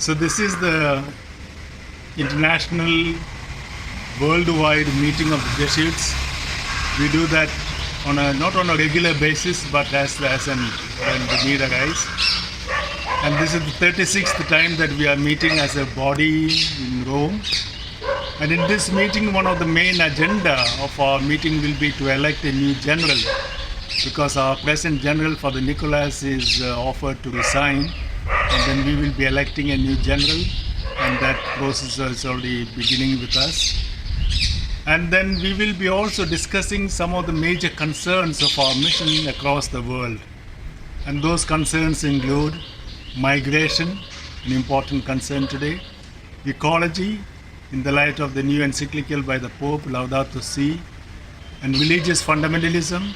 So this is the international worldwide meeting of the Jesuits. We do that on not on a regular basis, but as when the need arise. And this is the 36th time that we are meeting as a body in Rome. And in this meeting, one of the main agenda of our meeting will be to elect a new general, because our present general, Father Nicholas, is offered to resign, and then we will be electing a new general, and that process is already beginning with us. And then we will be also discussing some of the major concerns of our mission across the world. And those concerns include migration, an important concern today, ecology, in the light of the new encyclical by the Pope, Laudato Si, and religious fundamentalism.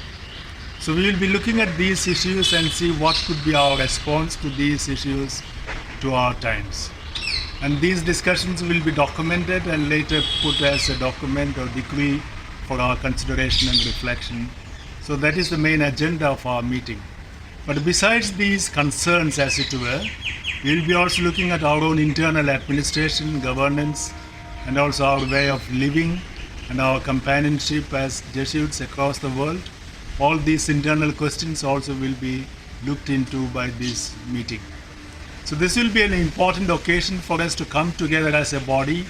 So we will be looking at these issues and see what could be our response to these issues to our times. And these discussions will be documented and later put as a document or decree for our consideration and reflection. So that is the main agenda of our meeting. But besides these concerns, as it were, we will be also looking at our own internal administration, governance, and also our way of living and our companionship as Jesuits across the world. All these internal questions also will be looked into by this meeting. So this will be an important occasion for us to come together as a body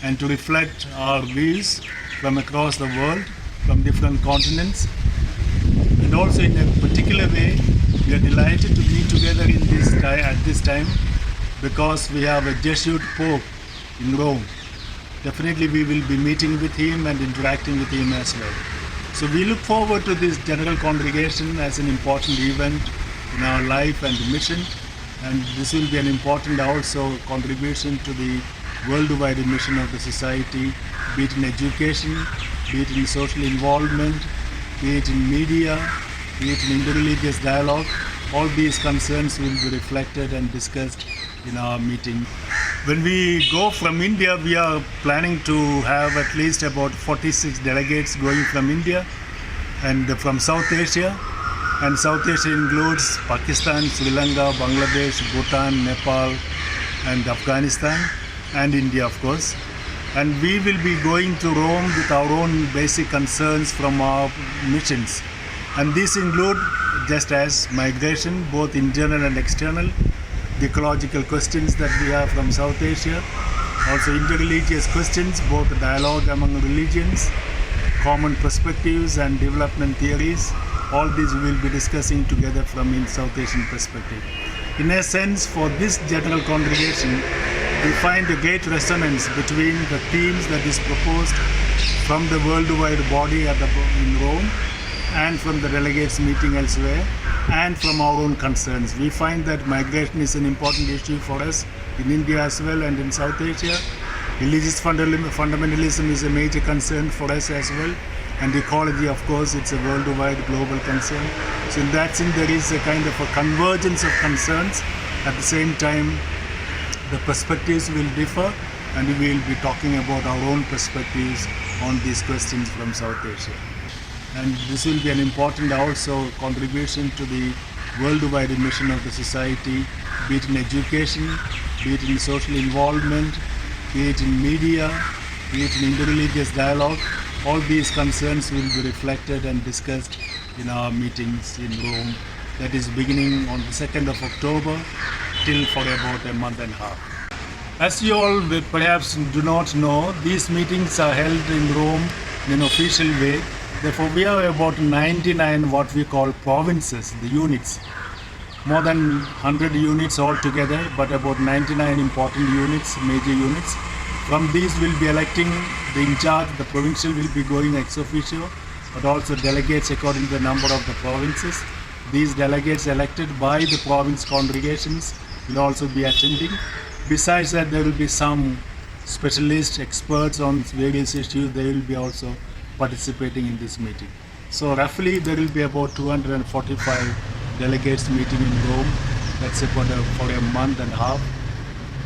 and to reflect our views from across the world, from different continents. And also in a particular way, we are delighted to be together at this time because we have a Jesuit Pope in Rome. Definitely we will be meeting with him and interacting with him as well. So we look forward to this general congregation as an important event in our life and mission. And this will be an important also contribution to the worldwide mission of the society, be it in education, be it in social involvement, be it in media, be it in interreligious dialogue. All these concerns will be reflected and discussed in our meeting. When we go from India, we are planning to have at least about 46 delegates going from India and from South Asia. And South Asia includes Pakistan, Sri Lanka, Bangladesh, Bhutan, Nepal, and Afghanistan, and India, of course. And we will be going to Rome with our own basic concerns from our missions. And these include, just as migration, both internal and external, the ecological questions that we have from South Asia, also interreligious questions, both dialogue among religions, common perspectives and development theories. All these we will be discussing together from a South Asian perspective. In a sense, for this general congregation, we find a great resonance between the themes that is proposed from the worldwide body in Rome and from the delegates meeting elsewhere and from our own concerns. We find that migration is an important issue for us in India as well and in South Asia. Religious fundamentalism is a major concern for us as well. And ecology, of course, it's a worldwide global concern. So in that sense, there is a kind of a convergence of concerns. At the same time, the perspectives will differ, and we will be talking about our own perspectives on these questions from South Asia. And this will be an important also contribution to the worldwide mission of the society, be it in education, be it in social involvement, be it in media, be it in interreligious dialogue. All these concerns will be reflected and discussed in our meetings in Rome. That is beginning on the 2nd of October till for about a month and a half. As you all perhaps do not know, these meetings are held in Rome in an official way. Therefore, we have about 99 what we call provinces, the units. More than 100 units altogether, but about 99 important units, major units. From these we'll be electing the in charge. The provincial will be going ex officio, but also delegates according to the number of the provinces. These delegates elected by the province congregations will also be attending. Besides that, there will be some specialist experts on various issues. They will be also participating in this meeting. So roughly there will be about 245 delegates meeting in Rome. That's about for a month and a half,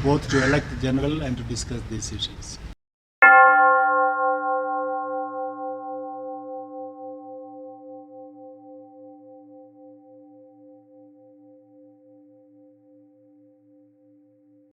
both to elect the general and to discuss these issues.